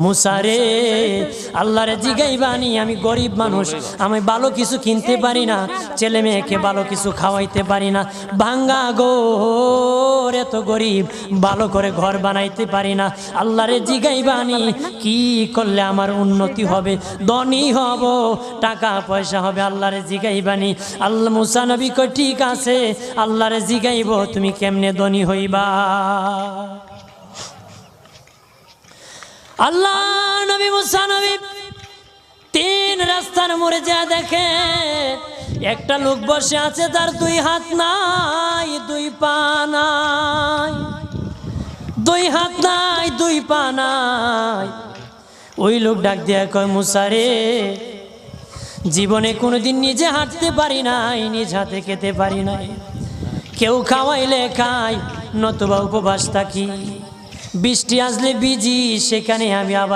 মুসারে আল্লাহরে জিগাইবানি, আমি গরিব মানুষ, আমি ভালো কিছু কিনতে পারি না, ছেলে মেয়েকে ভালো কিছু খাওয়াইতে পারি না, ভাঙ্গা ঘর, এত গরিব, ভালো করে ঘর বানাইতে পারি না। আল্লাহরে জিগাইবানি কি করলে আমার উন্নতি হবে, ধনী হব, টাকা পয়সা হবে। আল্লাহরে জিগাইবানি। আল্লাহ মুসা নবী কই ঠিক আছে, আল্লাহরে জিগাইব তুমি কেমনে ধনী হইবা। আল্লাহ নবী মুসা নবী তিন রাস্তার মোড়ে যা দেখে একটা লোক বসে আছে, তার দুই হাত নাই, দুই পা নাই, দুই হাত নাই, দুই পা নাই। ওই লোক ডাক দিয়া কয়, মুসা রে, জীবনে কোনোদিন নিজে হাঁটতে পারি নাই, নিজ হাতে খেতে পারি নাই, কেউ খাওয়াইলে খাই, নতুবা উপবাস থাকি, বৃষ্টি আসলে ভিজি, সেখানে আমি আবার